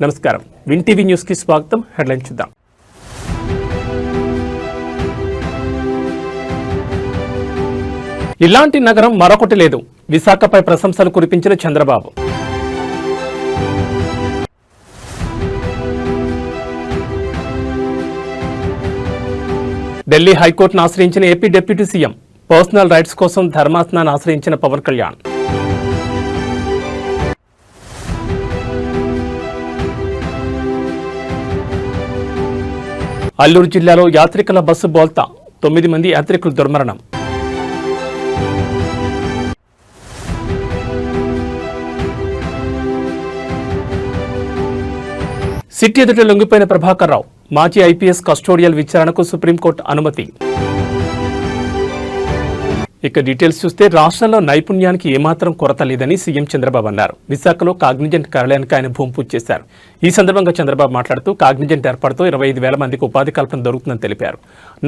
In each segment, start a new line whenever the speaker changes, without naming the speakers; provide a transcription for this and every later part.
నమస్కారం. Win TV news కి స్వాగతం. హెడ్లైన్ చూద్దాం. ఇలాంటి నగరం మరొకటి లేదు. విశాఖపై ప్రశంసలు కురిపించిన చంద్రబాబు. ఢిల్లీ హైకోర్టును ఆశ్రయించిన AP deputy CM. Personal rights కోసం ధర్మాసనాన్ని ఆశ్రయించిన పవన్ కళ్యాణ్. అల్లూరు జిల్లాలో యాత్రికుల బస్సు బోల్తా, 9 మంది యాత్రికులు దుర్మరణం. సిట్ ఎదుట లొంగిపోయిన ప్రభాకర్ రావు. మాజీ ఐపీఎస్ కస్టోడియల్ విచారణకు సుప్రీంకోర్టు అనుమతి. ఇక డీటెయిల్స్ చూస్తే రాష్ట్రంలో నైపుణ్యానికి ఏమాత్రం కొరత లేదని సీఎం చంద్రబాబు అన్నారు. విశాఖలో కాగ్నిజెంట్ కార్యాలయానికి ఆయన భూమి పూజ చేశారు. ఈ సందర్భంగా చంద్రబాబు మాట్లాడుతూ కాగ్నిజెంట్ ఏర్పాటుతో 25,000 మందికి ఉపాధి కల్పన దొరుకుతుందని తెలిపారు.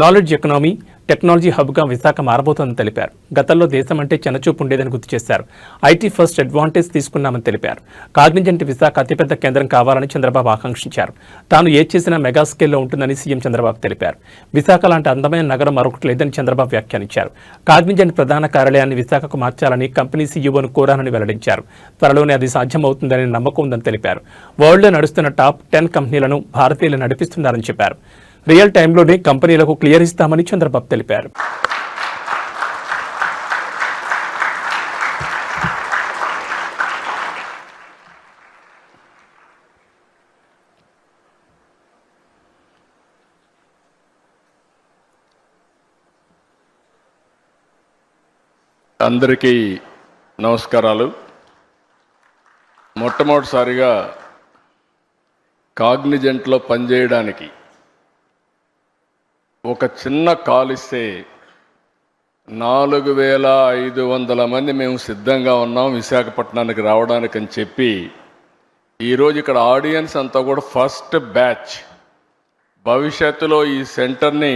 నాలెడ్జ్ ఎకనామీ, టెక్నాలజీ హబ్గా విశాఖ మారబోతోందని తెలిపారు. గతంలో దేశం అంటే చిన్నచూపు ఉండేదని గుర్తు చేశారు. ఐటీ ఫస్ట్ అడ్వాంటేజ్ తీసుకున్నామని తెలిపారు. కాగ్నిజెంట్ విశాఖ అతిపెద్ద కేంద్రం కావాలని చంద్రబాబు ఆకాంక్షించారు. తాను ఏది చేసినా మెగా స్కేల్లో ఉంటుందని సీఎం చంద్రబాబు తెలిపారు. విశాఖ లాంటి అందమైన నగరం మరొకటి లేదని చంద్రబాబు వ్యాఖ్యానించారు. కాగ్నిజెంట్ ప్రధాన కార్యాలయాన్ని విశాఖకు మార్చాలని కంపెనీ సీఈఓను కోరానని వెల్లడించారు. త్వరలోనే అది సాధ్యమవుతుందని నమ్మకం ఉందని తెలిపారు. వరల్డ్లో నడుస్తున్న టాప్ 10 కంపెనీలను భారతీయులు నడిపిస్తున్నారని చెప్పారు. రియల్ టైంలోనే కంపెనీలకు క్లియర్ ఇస్తామని చంద్రబాబు తెలిపారు.
అందరికీ నమస్కారాలు. మొట్టమొదటిసారిగా కాగ్నిజెంట్లో పనిచేయడానికి ఒక చిన్న కాల్ ఇస్తే 4,500 మంది మేము సిద్ధంగా ఉన్నాం విశాఖపట్నానికి రావడానికి అని చెప్పి ఈరోజు ఇక్కడ ఆడియన్స్ అంతా కూడా ఫస్ట్ బ్యాచ్. భవిష్యత్తులో ఈ సెంటర్ని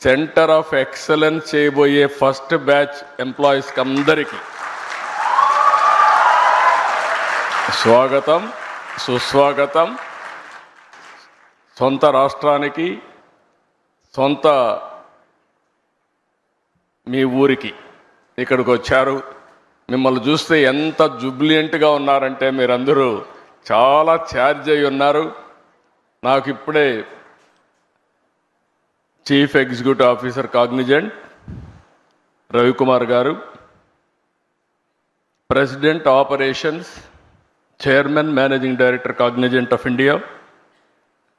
సెంటర్ ఆఫ్ ఎక్సలెన్స్ చేయబోయే ఫస్ట్ బ్యాచ్ ఎంప్లాయీస్కి అందరికీ స్వాగతం, సుస్వాగతం. సొంత రాష్ట్రానికి, సొంత మీ ఊరికి ఇక్కడికి వచ్చారు. మిమ్మల్ని చూస్తే ఎంత జుబ్లియంట్గా ఉన్నారంటే మీరందరూ చాలా ఛార్జ్ అయి ఉన్నారు. నాకు ఇప్పుడే chief executive officer Cognizant Ravikumar గారు, president operations, chairman managing director Cognizant of India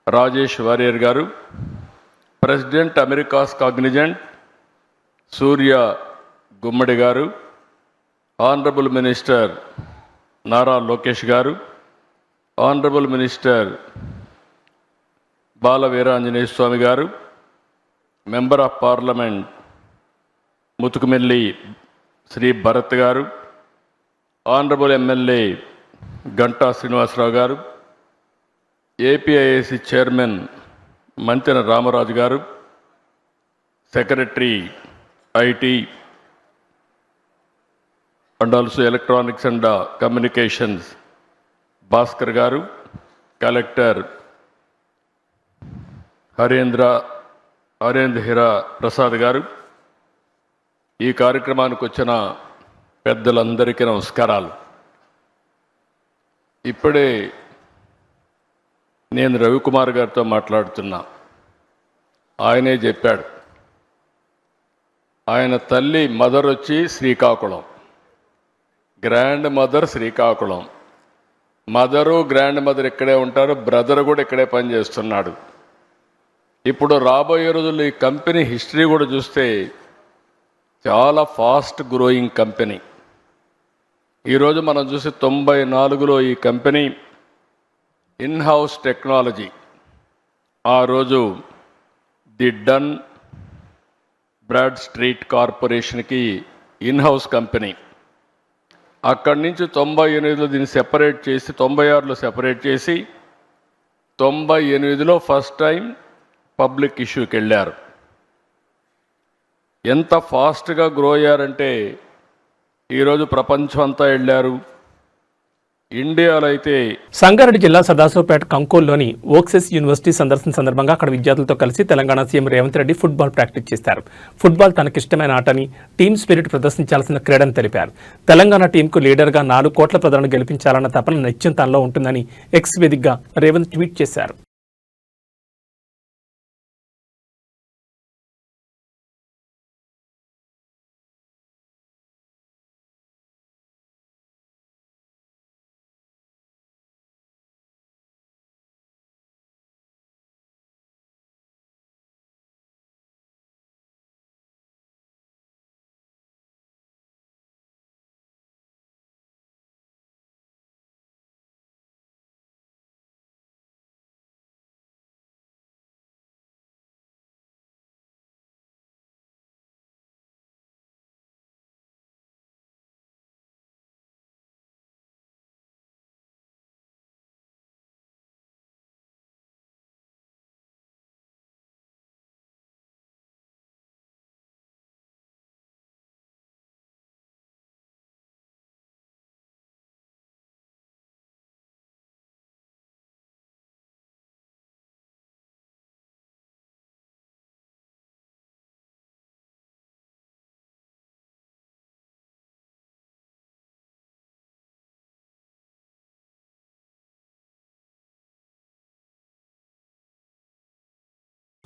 Rajesh Warrier గారు, president Americas Cognizant Surya Gummadi గారు, ఆనరబుల్ మినిస్టర్ నారా లోకేష్ గారు, ఆనరబుల్ మినిస్టర్ బాల వీరాంజనేయ స్వామి గారు, member of parliament Muthukumilli Shri Bharat గారు, ఆనరబుల్ ఎమ్మెల్యే గంటా శ్రీనివాసరావు గారు, ఏపీఐఏసీ చైర్మన్ మంతెన రామరాజు గారు, secretary IT and also electronics and communications Bhaskar గారు, collector Harendra హిరా Prasad గారు, ఈ కార్యక్రమానికి వచ్చిన పెద్దలందరికీ నమస్కారాలు. ఇప్పుడే నేను రవికుమార్ గారితో మాట్లాడుతున్నా. ఆయనే చెప్పాడు, ఆయన తల్లి మదర్ వచ్చి Srikakulam, grand mother Srikakulam, mother grand mother ఇక్కడే ఉంటారు, బ్రదర్ కూడా ఇక్కడే పనిచేస్తున్నాడు. ఇప్పుడు రాబోయే రోజుల్లో ఈ కంపెనీ హిస్టరీ కూడా చూస్తే చాలా ఫాస్ట్ గ్రోయింగ్ కంపెనీ. ఈరోజు మనం చూసి 94లో ఈ కంపెనీ ఇన్హౌస్ టెక్నాలజీ, ఆ రోజు ది డన్ బ్రాడ్ స్ట్రీట్ కార్పొరేషన్కి ఇన్హౌస్ కంపెనీ. అక్కడి నుంచి 98లో దీన్ని సెపరేట్ చేసి 96లో సెపరేట్ చేసి 98లో ఫస్ట్ టైం పబ్లిక్ ఇష్యూకి వెళ్ళారు. ఎంత ఫాస్ట్గా గ్రో అయ్యారంటే ఈరోజు ప్రపంచం అంతా వెళ్ళారు. ఇండియాలో అయితే
సంగారెడ్డి జిల్లా సదాశివపేట కంకోల్లోని ఓక్సెస్ యూనివర్సిటీ సందర్శన సందర్భంగా అక్కడ విద్యార్థులతో కలిసి Telangana CM Revanth Reddy football practice చేశారు. ఫుట్బాల్ తనకిష్టమైన ఆటని, టీమ్ స్పిరిట్ ప్రదర్శించాల్సిన క్రీడని తెలిపారు. తెలంగాణ టీంకు లీడర్గా 4 కోట్ల ప్రజలను గెలిపించాలన్న తపన నిత్యం తనలో ఉంటుందని ఎక్స్ వేదికగా రేవంత్ ట్వీట్ చేశారు.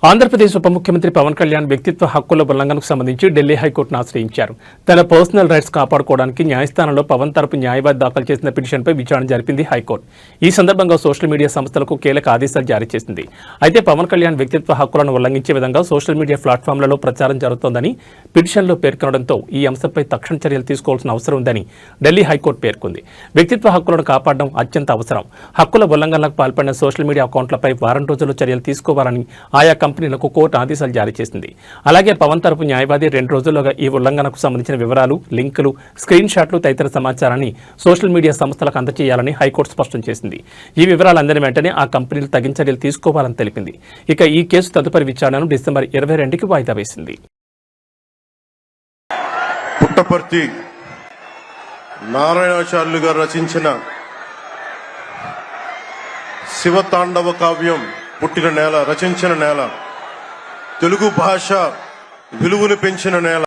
ఆంధ్రప్రదేశ్ ఉప ముఖ్యమంత్రి పవన్ కళ్యాణ్ వ్యక్తిత్వ హక్కుల ఉల్లంఘనకు సంబంధించి ఢిల్లీ హైకోర్టును ఆశ్రయించారు. తన పర్సనల్ రైట్స్ కాపాడుకోవడానికి న్యాయస్థానంలో పవన్ తరపు న్యాయవాది దాఖలు చేసిన పిటిషన్పై విచారణ జరిపింది హైకోర్టు. ఈ సందర్భంగా సోషల్ మీడియా సంస్థలకు కీలక ఆదేశాలు జారీ చేసింది. అయితే పవన్ కళ్యాణ్ వ్యక్తిత్వ హక్కులను ఉల్లంఘించే విధంగా సోషల్ మీడియా ప్లాట్ఫామ్లలో ప్రచారం జరుగుతోందని పిటిషన్లో పేర్కొనడంతో ఈ అంశంపై తక్షణ చర్యలు తీసుకోవాల్సిన అవసరం ఉందని ఢిల్లీ హైకోర్టు పేర్కొంది. వ్యక్తిత్వ హక్కులను కాపాడడం అత్యంత అవసరం. హక్కుల ఉల్లంఘనలకు పాల్పడిన సోషల్ మీడియా అకౌంట్లపై వారం రోజుల్లో చర్యలు తీసుకోవాలని ఆయా కంపెనీలకు కోర్టు ఆదేశాలు జారీ చేసింది. అలాగే పవన్ తరపు న్యాయవాది 2 రోజుల్లోగా ఈ ఉల్లంఘనకు సంబంధించిన వివరాలు, లింకులు, స్క్రీన్ షాట్లు తదితర సమాచారాన్ని సోషల్ మీడియా సంస్థలకు అందజేయాలని హైకోర్టు స్పష్టం చేసింది. ఈ వివరాలు అందిన వెంటనే ఆ కంపెనీలు తగిన చర్యలు తీసుకోవాలని తెలిపింది. ఇక ఈ కేసు తదుపరి విచారణను డిసెంబర్ 22కి వాయిదా వేసింది.
పుట్టపర్తి నారాయణాచార్యులు గారు రచించిన శివతాండవ కావ్యం పుట్టిన నేల, రచించిన నేల, తెలుగు భాష విలువను పెంచిన నేల,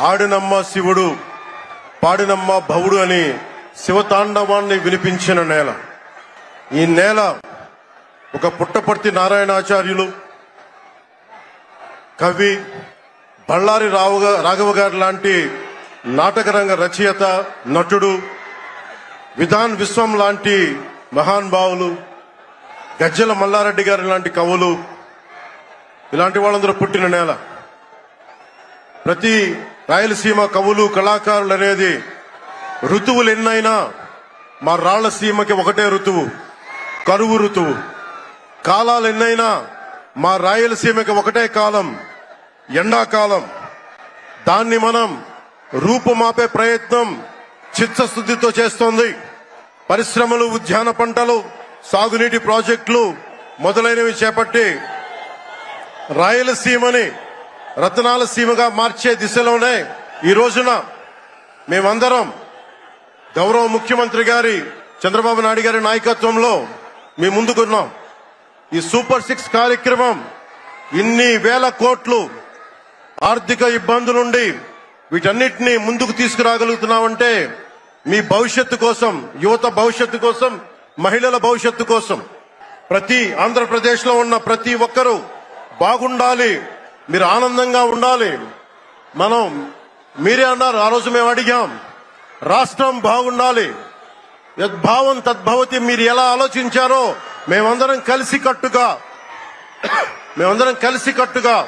ఆడినమ్మ శివుడు పాడినమ్మ భవుడు అని శివతాండవాన్ని వినిపించిన నేల. ఈ నేల ఒక పుట్టపర్తి నారాయణాచార్యులు, కవి, బళ్ళారి రాఘవ గారు లాంటి నాటకరంగ రచయిత, నటుడు, విధాన్ విశ్వం లాంటి మహానుభావులు, గజ్జల మల్లారెడ్డి గారి లాంటి కవులు, ఇలాంటి వాళ్ళందరూ పుట్టిన నేల. ప్రతి రాయలసీమ కవులు, కళాకారులు అనేది ఋతువులు ఎన్నైనా మా రాళ్లసీమకి ఒకటే ఋతువు, కరువు ఋతువు. కాలాలు ఎన్నైనా మా రాయలసీమకి ఒకటే కాలం, ఎండాకాలం. దాన్ని మనం రూపుమాపే ప్రయత్నం చిత్తశుద్ధితో చేస్తోంది. పరిశ్రమలు, ఉద్యాన పంటలు, సాగునీటి ప్రాజెక్టులు మొదలైనవి చేపట్టి రాయలసీమని రతనాల సీమగా మార్చే దిశలోనే ఈ రోజున మేమందరం గౌరవ ముఖ్యమంత్రి గారి చంద్రబాబు నాయుడు గారి నాయకత్వంలో మీ ముందుకున్నాం. ఈ సూపర్ 6 కార్యక్రమం ఇన్ని వేల కోట్లు ఆర్థిక ఇబ్బందులుండి వీటన్నిటినీ ముందుకు తీసుకురాగలుగుతున్నామంటే మీ భవిష్యత్తు కోసం, యువత భవిష్యత్తు కోసం, మహిళల భవిష్యత్తు కోసం, ప్రతి ఆంధ్రప్రదేశ్ లో ఉన్న ప్రతి ఒక్కరూ బాగుండాలి, మీరు ఆనందంగా ఉండాలి. మనం మీరే అన్నారు, ఆ రోజు మేము అడిగాం, రాష్ట్రం బాగుండాలి, యద్భావం తద్భవతి. మీరు ఎలా ఆలోచించారో మేమందరం కలిసికట్టుగా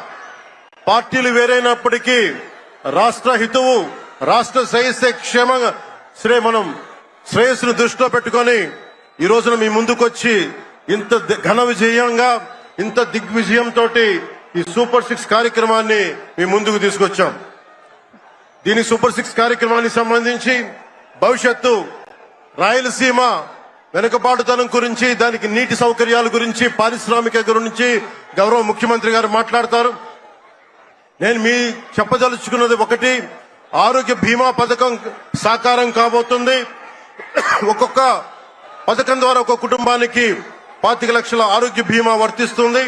పార్టీలు వేరైనప్పటికీ రాష్ట్ర హితువు, రాష్ట్ర మనం శ్రేయస్సును దృష్టిలో పెట్టుకొని ఈ రోజున మీ ముందుకొచ్చి ఇంత ఘన విజయంగా, ఇంత దిగ్విజయంతో ఈ సూపర్ 6 కార్యక్రమాన్ని మీ ముందుకు తీసుకొచ్చాం. దీని సూపర్ 6 కార్యక్రమానికి సంబంధించి భవిష్యత్తు రాయలసీమ వెనుకబాటుతనం గురించి, దానికి నీటి సౌకర్యాల గురించి, పారిశ్రామిక గురించి గౌరవ ముఖ్యమంత్రి గారు మాట్లాడతారు. నేను మీ చెప్పదలుచుకున్నది ఒకటి, ఆరోగ్య బీమా పథకం సాకారం కాబోతుంది. ఒక్కొక్క పథకం ద్వారా ఒక్కొక్క కుటుంబానికి 25 లక్షల ఆరోగ్య బీమా వర్తిస్తుంది.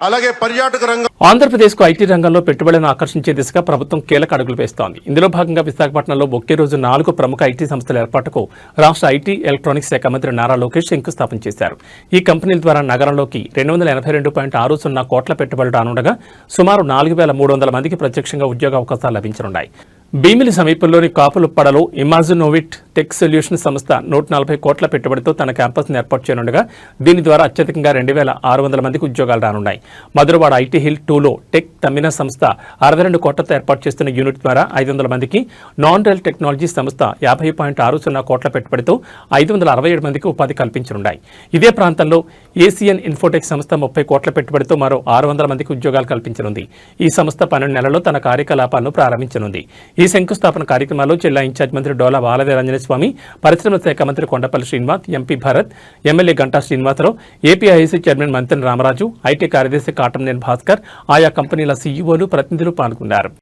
అలాగే పర్యాటక రంగం
ఆంధ్రప్రదేశ్కు ఐటీ రంగంలో పెట్టుబడులను ఆకర్షించే దిశగా ప్రభుత్వం కీలక అడుగులు వేస్తోంది. ఇందులో భాగంగా విశాఖపట్నంలో ఒకే రోజు 4 ప్రముఖ ఐటీ సంస్థల ఏర్పాటుకు రాష్ట్ర ఐటీ ఎలక్ట్రానిక్స్ శాఖ మంత్రి నారా లోకేష్ శంకుస్థాపన చేశారు. ఈ కంపెనీల ద్వారా నగరంలోకి 282.60 కోట్ల పెట్టుబడులు రానుండగా సుమారు 4,300 మందికి ప్రత్యక్షంగా ఉద్యోగ అవకాశాలు లభించనున్నాయి. భీమిలి సమీపంలోని కాపులుప్పడలో ఇమాజినోవిట్ టెక్ సొల్యూషన్ సంస్థ 140 కోట్ల పెట్టుబడితో తన క్యాంపస్ను ఏర్పాటు చేయనుండగా దీని ద్వారా అత్యధికంగా 2,600 మందికి ఉద్యోగాలు రానున్నాయి. మధురవాడ ఐటీ హిల్ 2లో టెక్ తమ్మిన సంస్థ 62 కోట్లతో ఏర్పాటు చేస్తున్న యూనిట్ ద్వారా 500 మందికి, నాన్ రైల్ టెక్నాలజీ సంస్థ 50.60 కోట్ల పెట్టుబడితో 567 మందికి ఉపాధి కల్పించనున్నాయి. ఇదే ప్రాంతంలో ఏసియన్ ఇన్ఫోటెక్ సంస్థ 30 కోట్ల పెట్టుబడితో మరో 600 మందికి ఉద్యోగాలు కల్పించనుంది. ఈ సంస్థ 12 నెలల్లో తన కార్యకలాపాలను ప్రారంభించనుంది. ఈ శంకుస్థాపన కార్యక్రమాల్లో జిల్లా ఇన్ఛార్జ్ మంత్రి డోలా బాలవీరాంజనేయ స్వామి, పరిశ్రమల శాఖ మంత్రి Kondapalli Srinivas, MP Bharat, MLA Ganta Srinivasarao, APIIC chairman Mantena Ramaraju, IT కార్యదర్శి కాటంనేని భాస్కర్, ఆయా కంపెనీల సీఈఓలు, ప్రతినిధులు పాల్గొన్నారు.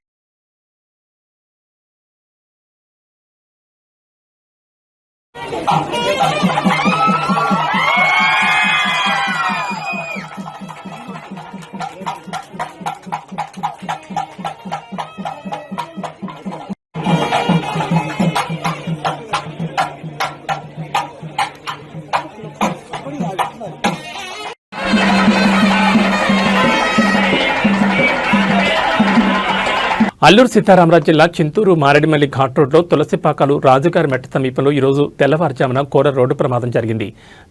అల్లూరు సీతారామరాజు జిల్లా చింతూరు మారేడుమల్లి ఘాట్ రోడ్లో తులసిపాకాలు రాజుగారి మెట్ట సమీపంలో ఈరోజు తెల్లవారుజామున ఘోర రోడ్డు ప్రమాదం జరిగింది.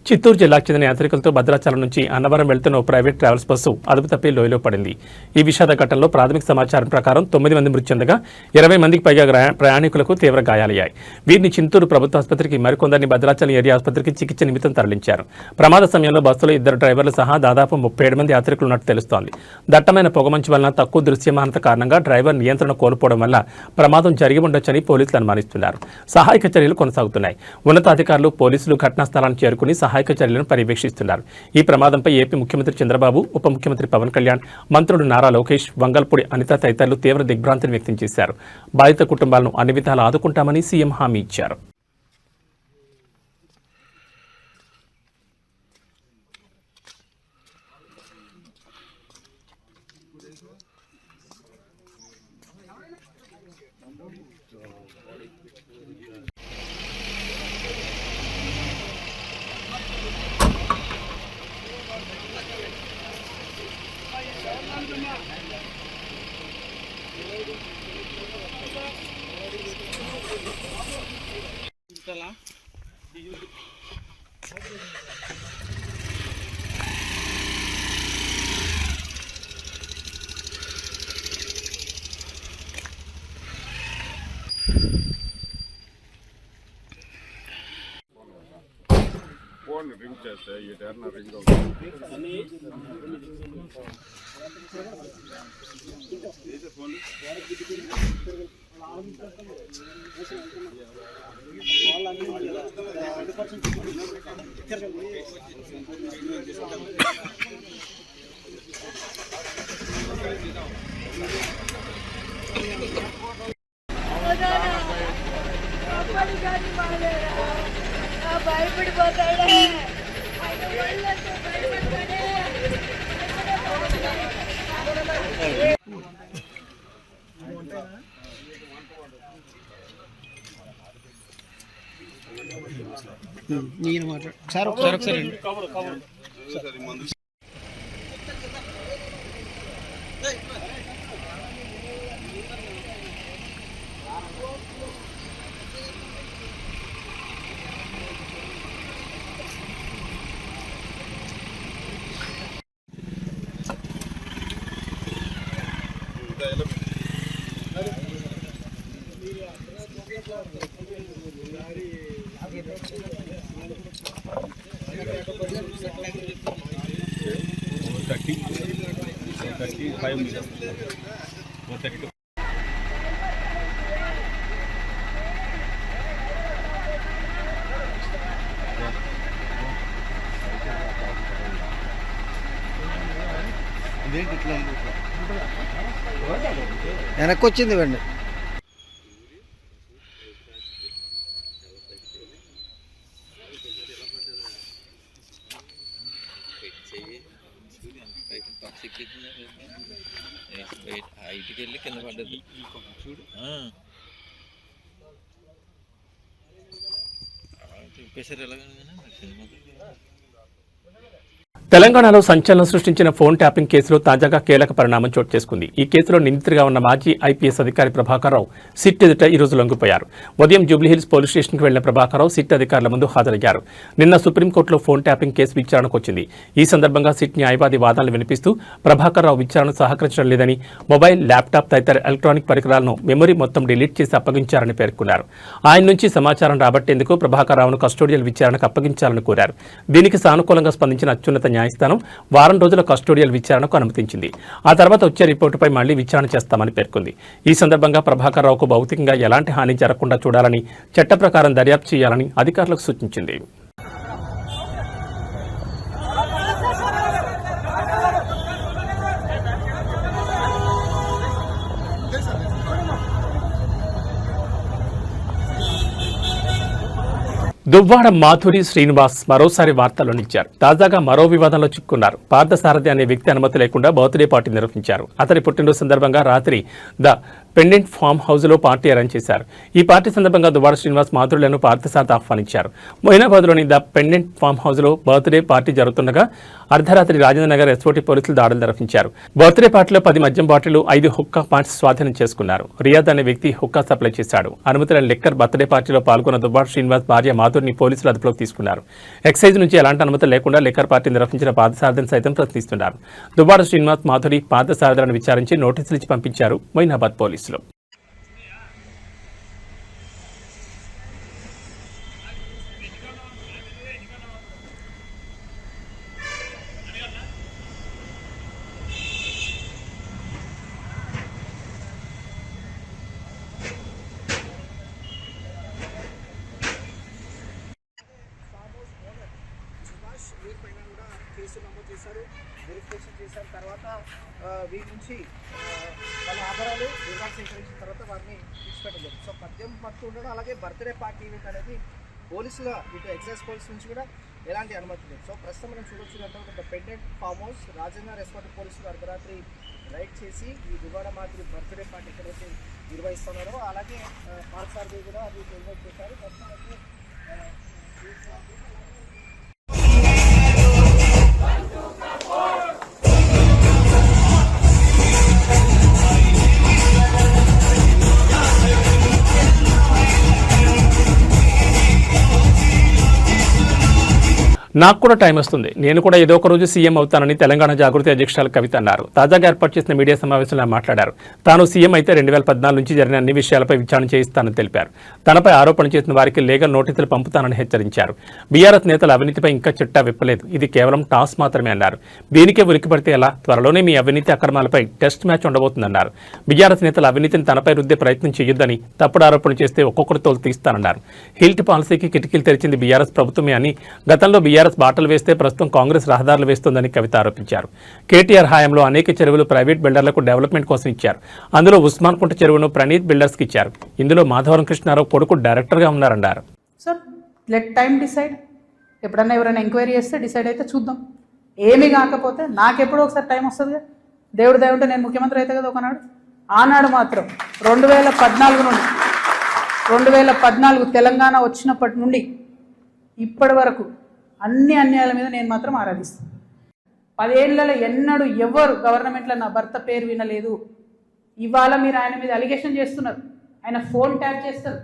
చిత్తూరు జిల్లాకు చెందిన యాత్రికులతో భద్రాచలం నుంచి అన్నవరం వెళ్తున్న ఓ ప్రైవేట్ ట్రావెల్స్ బస్సు అదుపు తప్పి లోయలో పడింది. ఈ విషాద ఘటనలో ప్రాథమిక సమాచారం ప్రకారం 9 మంది మృతి చెందగా 20 మందికి పైగా ప్రయాణికులకు తీవ్ర గాయాలయ్యాయి. వీరిని చింతూరు ప్రభుత్వ ఆసుపత్రికి, మరికొందరిని భద్రాచలం ఏరియా ఆసుపత్రికి చికిత్స నిమిత్తం తరలించారు. ప్రమాద సమయంలో బస్సులో 2 డ్రైవర్లు సహా దాదాపు 37 మంది యాత్రికులు ఉన్నట్టు తెలుస్తోంది. దట్టమైన పొగమంచు వలన తక్కువ దృశ్యమానత కారణంగా డ్రైవర్ నియంత్రణ కోల్పోవడం వల్ల ప్రమాదం జరిగి ఉండొచ్చని పోలీసులు అనుమానిస్తున్నారు. సహాయక చర్యలు కొనసాగుతున్నాయి. ఉన్నతాధికారులు, పోలీసులు ఘటనా స్థలానికి చేరుకుని సహాయక చర్యలను పర్యవేక్షిస్తున్నారు. ఈ ప్రమాదంపై ఏపీ ముఖ్యమంత్రి చంద్రబాబు, ఉప ముఖ్యమంత్రి పవన్ కళ్యాణ్, మంత్రులు నారా లోకేష్, వంగల్పూడి అనిత తదితరులు తీవ్ర దిగ్భ్రాంతిని వ్యక్తం చేశారు. బాధిత కుటుంబాలను అన్ని విధాలా ఆదుకుంటామని సీఎం హామీ ఇచ్చారు.
రింగ్ చేస్తే ఈ టర్న్ రింగ్ అవుతుంది.
భయపడిపోతాడే
నేను మాట్లాడు సార్ ఒకసారి వెనక్కి వచ్చింది వెండి.
హైట్కి వెళ్ళి కింద పడ్డది చూడు. చెప్పేసారు ఎలాగైనా సినిమా
తెలంగాణలో సంచలనం సృష్టించిన ఫోన్ ట్యాపింగ్ కేసులో తాజాగా కీలక పరిణామం చోటు చేసుకుంది. ఈ కేసులో నిందితుడిగా ఉన్న మాజీ ఐపీఎస్ అధికారి ప్రభాకర్ రావు సిట్ ఎదుట ఈ రోజు లొంగిపోయారు. ఉదయం జూబ్లీహిల్స్ పోలీస్ స్టేషన్కి వెళ్లిన ప్రభాకర్ రావు సిట్ అధికారుల ముందు హాజరయ్యారు. నిన్న సుప్రీంకోర్టులో ఫోన్ ట్యాపింగ్ కేసు విచారణకు వచ్చింది. ఈ సందర్భంగా సిట్ న్యాయవాది వాదనలు వినిపిస్తూ ప్రభాకర్ రావు విచారణకు సహకరించడం లేదని, మొబైల్, ల్యాప్టాప్ తదితర ఎలక్ట్రానిక్ పరికరాలను మెమరీ మొత్తం డిలీట్ చేసి అప్పగించారని పేర్కొన్నారు. ఆయన నుంచి సమాచారం రాబట్టేందుకు ప్రభాకర్ రావును కస్టోడియల్ విచారణకు అప్పగించాలని కోరారు. దీనికి సానుకూలంగా స్పందించిన అత్యున్నత న్యాయస్థానం వారం రోజుల కస్టోడియల్ విచారణకు అనుమతించింది. ఆ తర్వాత వచ్చే రిపోర్టుపై మళ్లీ విచారణ చేస్తామని పేర్కొంది. ఈ సందర్భంగా ప్రభాకర్ రావుకు భౌతికంగా ఎలాంటి హాని జరగకుండా చూడాలని, చట్ట ప్రకారం దర్యాప్తు చేయాలని అధికారులకు సూచించింది. దువ్వాడ మాధురి శ్రీనివాస్ మరోసారి వార్తల్లో నిలిచారు. తాజాగా మరో వివాదంలో చిక్కున్నారు. పార్థసారథి అనే వ్యక్తి అనుమతి లేకుండా బర్త్డే పార్టీ నిర్వహించారు. అతని పుట్టినరోజు సందర్భంగా రాత్రి ద పెండెంట్ ఫామ్ హౌస్లో పార్టీ అరేంజ్ చేశారు. ఈ పార్టీ సందర్భంగా దువ్వాడ శ్రీనివాస్ మాధురులను పార్థసారథి ఆహ్వానించారు. మొయినాబాద్లోని ద పెండెంట్ ఫామ్ హౌస్లో బర్త్డే పార్టీ జరుగుతుండగా అర్ధరాత్రి రాజేంద్రనగర్ ఎస్ఓటీ పోలీసులు దాడులు నిర్వహించారు. బర్త్డే పార్టీలో 10 మద్యం బాటిళ్లు, 5 హుక్కా పాయింట్స్ స్వాధీనం చేసుకున్నారు. రియాద్ అనే వ్యక్తి హుక్కా సప్లై చేశాడు. అనుమతి లేని లిక్కర్ బర్త్డే పార్టీలో పాల్గొన్న దువ్వాడ శ్రీనివాస్ భార్య మాధురిని పోలీసులు అదుపులోకి తీసుకున్నారు. ఎక్సైజ్ నుంచి ఎలాంటి అనుమతి లేకుండా లిక్కర్ పార్టీ నిర్వహించిన పార్థసారథిని సైతం ప్రశ్నిస్తున్నారు. దువ్వాడ శ్రీనివాస్ మాధురి పార్థసారథులను విచారించి నోటీసులు ఇచ్చి పంపించారు మొయినాబాద్ పోలీసులు.
వీరిపైన కూడా కేసు నమోదు చేశారు, వెరిఫికేషన్ చేశారు. తర్వాత వీరి నుంచి వాళ్ళ ఆధారాలు వివరాలు సేకరించిన తర్వాత వారిని విడిచిపెట్టలేదు. సో మద్యం పట్టు ఉండడం, అలాగే బర్త్డే పార్టీ ఈవెంట్ అనేది పోలీసుల ఇటు ఎక్సైజ్ పోలీస్ నుంచి కూడా ఎలాంటి అనుమతి లేదు. సో ప్రస్తుతం మనం చూడొచ్చు అంటే pendant farm house Rajendra SOT పోలీసులు అర్ధరాత్రి రైడ్ చేసి ఈ దువ్వాడ మాదిరి బర్త్డే పార్టీ ఎక్కడైతే నిర్వహిస్తున్నారో అలాగే పార్థసారథి కూడా అది ఇన్వైట్ చేశారు. ప్రస్తుతం
నాకు కూడా టైం వస్తుంది, నేను కూడా ఏదో ఒక రోజు సీఎం అవుతానని తెలంగాణ జాగృతి అధ్యక్షురాలు కవిత అన్నారు. తాజాగా ఏర్పాటు చేసిన మీడియా సమావేశంలో మాట్లాడారు. తాను సీఎం అయితే 2014 నుంచి జరిగిన అన్ని విషయాలపై విచారణ చేయిస్తానని తెలిపారు. తనపై ఆరోపణ చేసిన వారికి లీగల్ నోటీసులు పంపుతానని హెచ్చరించారు. బీఆర్ఎస్ నేతల అవినీతిపై ఇంకా చిట్టా విప్పలేదు, ఇది కేవలం టాస్ మాత్రమే అన్నారు. దీనికే ఉలిక్కిపడితే ఎలా, త్వరలోనే మీ అవినీతి అక్రమాలపై టెస్ట్ మ్యాచ్ ఉండబోతుందన్నారు. బీఆర్ఎస్ నేతల అవినీతిని తనపై రుద్దే ప్రయత్నం చేయొద్దని, తప్పుడు ఆరోపణ చేస్తే ఒక్కొక్కరు తోలు తీస్తానన్నారు. హిల్ట్ పాలసీకి కిటికీలు తెరిచింది బీఆర్ఎస్ ప్రభుత్వమే అని, గతంలో బీఆర్ఎస్ బాటలు వేస్తే ప్రస్తుతం కాంగ్రెస్ రహదారులు వేస్తోందని కవిత ఆరోపించారు. కేటీఆర్ హయాంలో అనేక చెరువులు ప్రైవేట్ బిల్డర్లకు డెవలప్మెంట్ కోసం ఇచ్చారు. అందులో ఉస్మాన్ కుంట చెరువును ప్రణీత్ బిల్డర్స్కి ఇచ్చారు. ఇందులో మాధవరం కృష్ణారావు కొడుకు డైరెక్టర్గా ఉన్నారన్నారు.
Sir let time decide. ఎప్పుడన్నా ఎవరైనా ఎంక్వైరీ చేస్తే డిసైడ్ అయితే చూద్దాం. ఏమీ కాకపోతే నాకెప్పుడో ఒకసారి టైం వస్తుందిగా. దేవుడు దయవుంటే నేను ముఖ్యమంత్రి అయితే కదా ఒకనాడు. ఆనాడు మాత్రం 2014 నుండి 2014 తెలంగాణ వచ్చినప్పటి నుండి ఇప్పటి వరకు అన్ని అన్యాయాల మీద నేను మాత్రం ఆరాధిస్తాను. 10 ఏళ్లలో ఎన్నడూ ఎవరు గవర్నమెంట్లో నా భర్త పేరు వినలేదు. ఇవాళ మీరు ఆయన మీద అలిగేషన్ చేస్తున్నారు. ఆయన ఫోన్ ట్యాప్ చేస్తారు,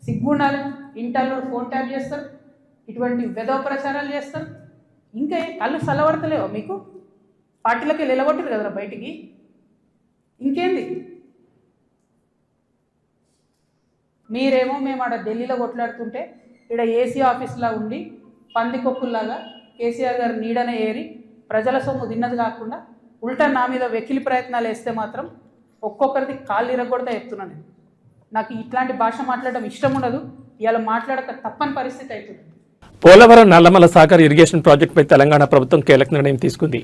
సిగ్గుండాలి. ఇంటర్లో ఫోన్ ట్యాప్ చేస్తారు, ఇటువంటి వెధవ ప్రచారాలు చేస్తారు. ఇంకా కళ్ళు చల్లబడతలేవా మీకు? పార్టీలకి నిలగొట్టారు కదరా బయటికి. ఇంకేంది మీరేమో మేము ఆడ ఢిల్లీలో కొట్లాడుతుంటే ఇక్కడ ఏసీ ఆఫీస్లా ఉండి పందికొక్కుల్లాగా కేసీఆర్ గారు నీడనే ఏరి ప్రజల సొమ్ము తిన్నది కాకుండా ఉల్టా నా మీద వెకిలి ప్రయత్నాలు వేస్తే మాత్రం ఒక్కొక్కరిది కాళ్ళు ఇరగొడతా చెప్తున్నాను. నాకు ఇట్లాంటి భాష మాట్లాడడం ఇష్టం ఉండదు. ఇవాళ మాట్లాడక తప్పని పరిస్థితి అవుతుంది.
పోలవరం నల్లమల సాగర్ ఇరిగేషన్ ప్రాజెక్టుపై తెలంగాణ ప్రభుత్వం కీలక నిర్ణయం తీసుకుంది.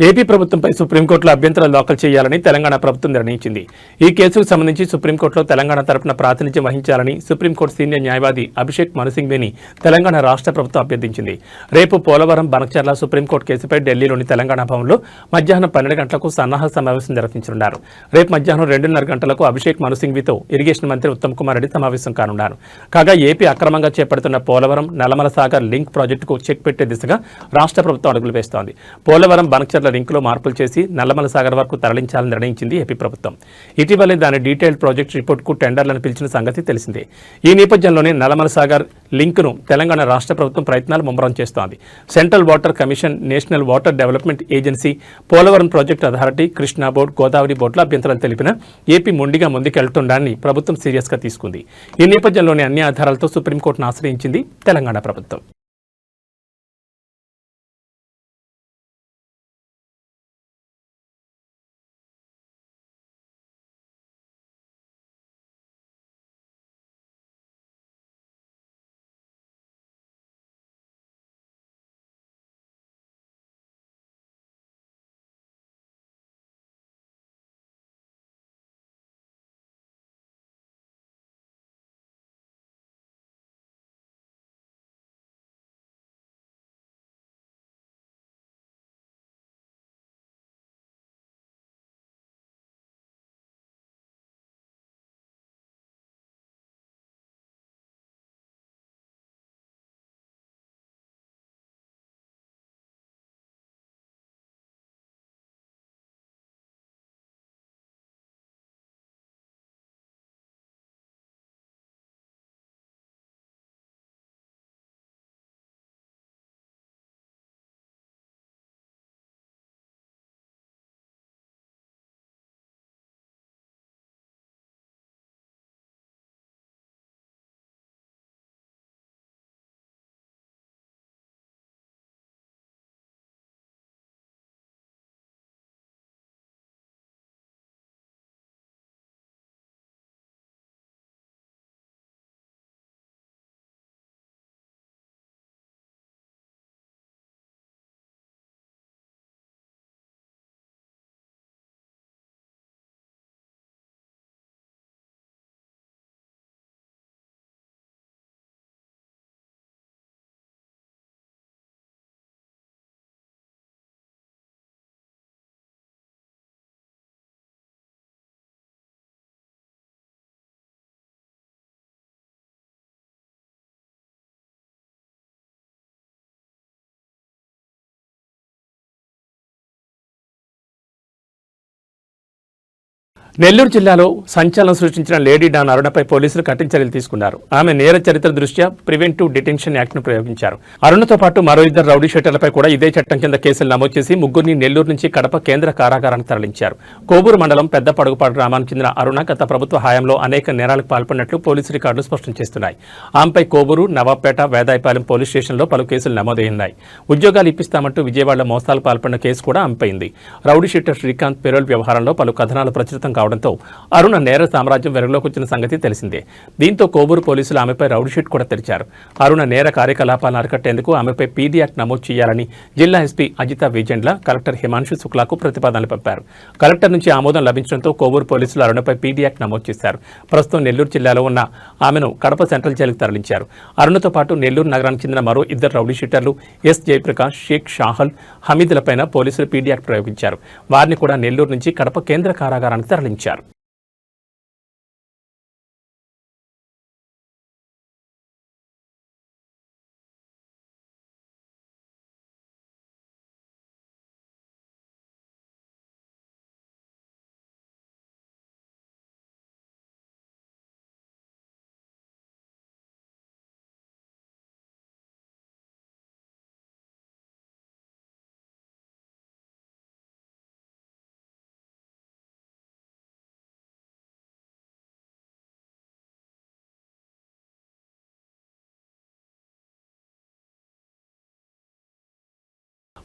ఏపీ ప్రభుత్వంపై సుప్రీంకోర్టులో అభ్యంతరాలు దాఖలు చేయాలని తెలంగాణ ప్రభుత్వం నిర్ణయించింది. ఈ కేసుకు సంబంధించి సుప్రీంకోర్టులో తెలంగాణ తరపున ప్రాతినిధ్యం వహించాలని సుప్రీంకోర్టు సీనియర్ న్యాయవాది అభిషేక్ మను సింఘ్వీని తెలంగాణ రాష్ట్ర ప్రభుత్వం అభ్యర్థించింది. రేపు పోలవరం బనకచర్ల సుప్రీంకోర్టు కేసుపై ఢిల్లీలోని తెలంగాణ భవన్లో మధ్యాహ్నం 12 గంటలకు సన్నాహక సమావేశం నిర్వహించనున్నారు. రేపు మధ్యాహ్నం 2:30 గంటలకు అభిషేక్ మను సింఘ్వీతో ఇరిగేషన్ మంత్రి ఉత్తమ్ కుమార్ రెడ్డి సమావేశం కానున్నారు. కాగా ఏపీ అక్రమంగా చేపడుతున్న పోలవరం నల్లమల సాగర్ లింక్ ప్రాజెక్టుకు చెక్ పెట్టే దిశగా రాష్ట్ర ప్రభుత్వం అడుగులు వేస్తోంది. పోలవరం బనకచర్ల లింకులో మార్పులు చేసి నల్లమల సాగర్ వరకు తరలించాలని నిర్ణయించింది ఏపీ ప్రభుత్వం. ఇటీవలే దాని డీటెయిల్డ్ ప్రాజెక్ట్ రిపోర్టుకు టెండర్లను పిలిచిన సంగతి తెలిసిందే. ఈ నేపథ్యంలోనే నల్లమల సాగర్ లింకును తెలంగాణ రాష్ట్ర ప్రభుత్వం ప్రయత్నాలు ముమ్మరం చేస్తోంది. Central water commission, national water development agency, Polavaram project authority, Krishna board, Godavari బోర్డుల అభ్యంతరాలు తెలిపిన ఏపీ మొండిగా ముందుకెళ్తుండాన్ని ప్రభుత్వం సీరియస్గా తీసుకుంది. ఈ నేపథ్యంలోనే అన్ని ఆధారాలతో సుప్రీంకోర్టును ఆశ్రయించింది తెలంగాణ ప్రభుత్వం. నెల్లూరు జిల్లాలో సంచలనం సృష్టించిన లేడీ డాన్ అరుణపై పోలీసులు కఠిన చర్యలు తీసుకున్నారు. ఆమె నేర చరిత్ర దృష్ట్యా ప్రివెంటివ్ డిటెన్షన్ యాక్ట్ను ప్రయోగించారు. అరుణతో పాటు మరో 2 రౌడీ షీటర్లపై కూడా ఇదే చట్టం కింద కేసులు నమోదు చేసి ముగ్గురిని నెల్లూరు నుంచి కడప కేంద్ర కారాగారానికి తరలించారు. కోవూరు మండలం పెద్ద పడుగుపాడు గ్రామానికి చెందిన అరుణ గత ప్రభుత్వ హయాంలో అనేక నేరాలకు పాల్పడినట్లు పోలీసు రికార్డులు స్పష్టం చేస్తున్నాయి. ఆమెపై కోవూరు, నవాబ్పేట, వేదాయపాలెం పోలీస్ స్టేషన్లో పలు కేసులు నమోదయ్యాయి. ఉద్యోగాలు ఇప్పిస్తామంటూ విజయవాడలో మోసాలు పాల్పడిన కేసు కూడా ఆమెపైంది. రౌడీ షీటర్ శ్రీకాంత్ పెరోల్ వ్యవహారంలో పలు కథనాలు ప్రచురితం కావడంతో అరుణ నేర సామ్రాజ్యం వెలుగులోకి వచ్చిన సంగతి తెలిసిందే. దీంతో కోవూరు పోలీసులు ఆమెపై రౌడీ షీట్ కూడా తెరిచారు. అరుణ నేర కార్యకలాపాలను అరికట్టేందుకు ఆమెపై పీడీ యాక్ట్ నమోదు చేయాలని జిల్లా ఎస్పీ అజిత విజెండ్ల కలెక్టర్ హిమాంశు శుక్లాకు ప్రతిపాదనలు పంపారు. కలెక్టర్ నుంచి ఆమోదం లభించడంతో కోవూరు పోలీసులు అరుణపై పీడీ యాక్ట్ నమోదు చేశారు. ప్రస్తుతం నెల్లూరు జిల్లాలో ఉన్న ఆమెను కడప సెంట్రల్ జైలుకు తరలించారు. అరుణతో పాటు నెల్లూరు నగరానికి చెందిన మరో 2 రౌడీ షీటర్లు ఎస్ జయప్రకాష్, షేక్ షాహల్, హమీద్లపైన పోలీసులు పీడీ యాక్ట్ ప్రయోగించారు. వారిని కూడా నెల్లూరు నుంచి కడప కేంద్ర కారాగారానికి తరలించారు.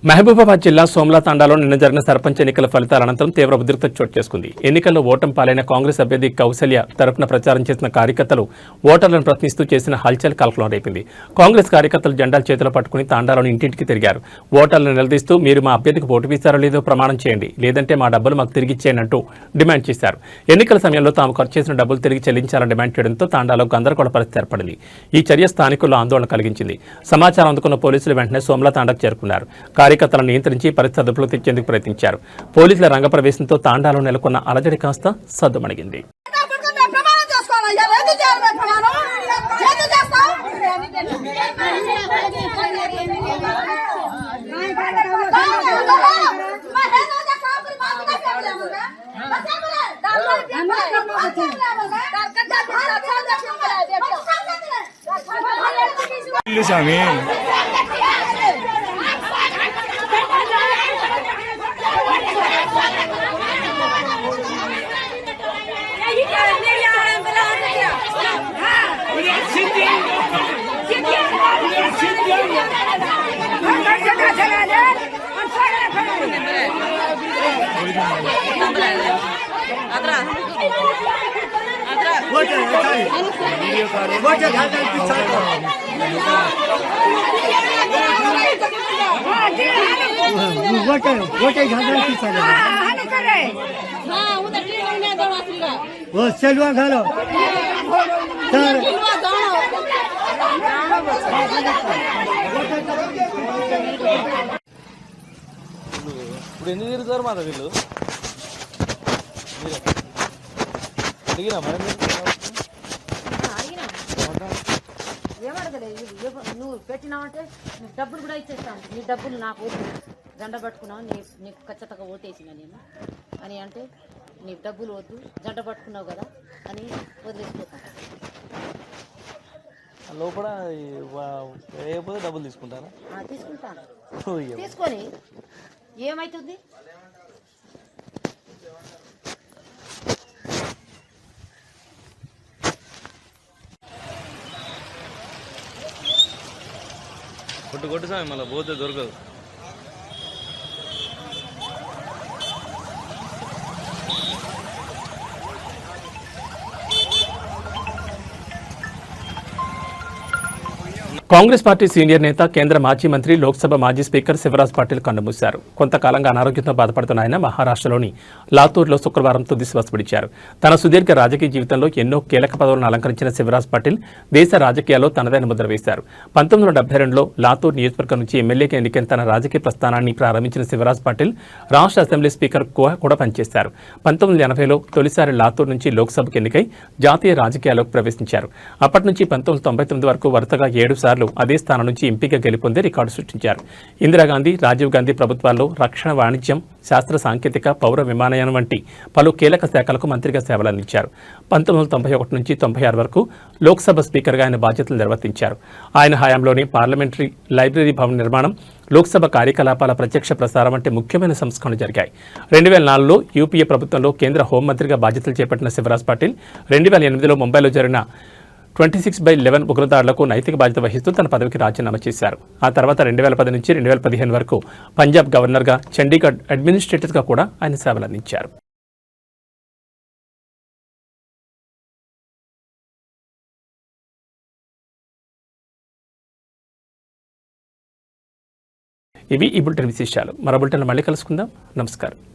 మహబూబాబాద్ జిల్లా సోమ్లా తాండాలో నిన్న జరిగిన సర్పంచ్ ఎన్నికల ఫలితాల అనంతరం తీవ్ర ఉద్రిక్తత చోటు చేసుకుంది. ఎన్నికల్లో ఓటమి పాలైన కాంగ్రెస్ అభ్యర్థి కౌసల్య తరపున ప్రచారం చేసిన కార్యకర్తలు ఓటర్లను ప్రశ్నిస్తూ చేసిన హల్చల్ కలకలం రేపింది. కాంగ్రెస్ కార్యకర్తలు జెండాలు చేతిలో పట్టుకుని తాండాలోని ఇంటింటికి తిరిగారు. ఓటర్లను నిలదీస్తూ మీరు మా అభ్యర్థికి ఓటు వేశారో లేదో ప్రమాణం చేయండి, లేదంటే మా డబ్బులు మాకు తిరిగి ఇచ్చేయండి అంటూ డిమాండ్ చేశారు. ఎన్నికల సమయంలో తాము ఖర్చు చేసిన డబ్బులు తిరిగి చెల్లించాలని డిమాండ్ చేయడంతో తాండాలో గందరగోళ పరిస్థితి ఏర్పడింది. ఈ చర్య స్థానికుల్లో ఆందోళన కలిగించింది. సమాచారం అందుకున్న పోలీసులు వెంటనే సోమ్లా తాండాకు చేరుకున్నారు. కార్యకర్తలను నియంత్రించి పరిస్థితి అదుపులో తెచ్చేందుకు ప్రయత్నించారు. పోలీసుల రంగప్రవేశంతో తాండాలో నెలకొన్న అలజడి కాస్త సద్దుమణిగింది.
ఇప్పుడు ఎందుకు తిరుగుతారు మాట వీళ్ళు అడిగినా మేడం
నువ్వు పెట్టినావంటే నీకు డబ్బులు కూడా ఇచ్చేస్తాను. నీ డబ్బులు నాకు జెండ పట్టుకున్నావు, నీకు ఖచ్చితంగా ఓటేసిన నేను అని అంటే నీకు డబ్బులు వద్దు, జెండ పట్టుకున్నావు కదా అని వదిలేసిపోతాను.
లోపల వేయకపోతే డబ్బులు తీసుకుంటారా?
తీసుకుంటాను. తీసుకొని ఏమవుతుంది?
కొట్టు సామి మళ్ళీ పోతే దొరకదు.
కాంగ్రెస్ పార్టీ సీనియర్ నేత, కేంద్ర మాజీ మంత్రి, లోక్సభ మాజీ స్పీకర్ శివరాజ్ పాటిల్ కన్నుమూశారు. కొంతకాలంగా అనారోగ్యంతో బాధపడుతున్న ఆయన మహారాష్ట్రలోని లాతూర్లో శుక్రవారం తుది శ్వాస విడిచారు. తన సుదీర్ఘ రాజకీయ జీవితంలో ఎన్నో కీలక పదవులను అలంకరించిన శివరాజ్ పాటిల్ దేశ రాజకీయాల్లో తనదైన ముద్ర వేశారు. 1972లో లాతూర్ నియోజకవర్గం నుంచి ఎమ్మెల్యేగా ఎన్నికైన తన రాజకీయ ప్రస్థానాన్ని ప్రారంభించిన శివరాజ్ పాటిల్ రాష్ట్ర అసెంబ్లీ స్పీకర్ కూడా పనిచేశారు. 1980లో తొలిసారి లాతూర్ నుంచి లోక్సభకు ఎన్నికై జాతీయ రాజకీయాల్లోకి ప్రవేశించారు. అప్పటి నుంచి 1999 వరకు వరుసగా 7 సార్లు అదే స్థానం నుంచి ఎంపీగా గెలుపొంది రికార్డు సృష్టించారు. ఇందిరాగాంధీ, రాజీవ్ గాంధీ ప్రభుత్వాల్లో రక్షణ, వాణిజ్యం, శాస్త్ర సాంకేతిక, పౌర విమానయానం వంటి పలు కీలక శాఖలకు మంత్రిగా సేవలందించారు. 1991 నుంచి 96 వరకు లోక్సభ స్పీకర్గా ఆయన బాధ్యతలు నిర్వర్తించారు. ఆయన హయాంలోని పార్లమెంటరీ లైబ్రరీ భవన్ నిర్మాణం, లోక్సభ కార్యకలాపాల ప్రత్యక్ష ప్రసారం వంటి ముఖ్యమైన సంస్కరణలు జరిగాయి. 2004లో యూపీఏ ప్రభుత్వంలో కేంద్ర హోంమంత్రిగా బాధ్యతలు చేపట్టిన శివరాజ్ పాటిల్ 2008లో ముంబైలో జరిగిన 26/11 ఉగ్రదాడులకు నైతిక బాధ్యత వహిస్తూ తన పదవికి రాజీనామా చేశారు. ఆ తర్వాత 2010 నుంచి 2015 వరకు పంజాబ్ గవర్నర్గా, చండీగఢ్ అడ్మినిస్ట్రేటర్గా కూడా ఆయన సేవలందించారు. ఇవి ఈ బులెటిన్ విశేషాలు. మరో బులెటిన్లో మళ్ళీ కలుసుకుందాం. నమస్కారం.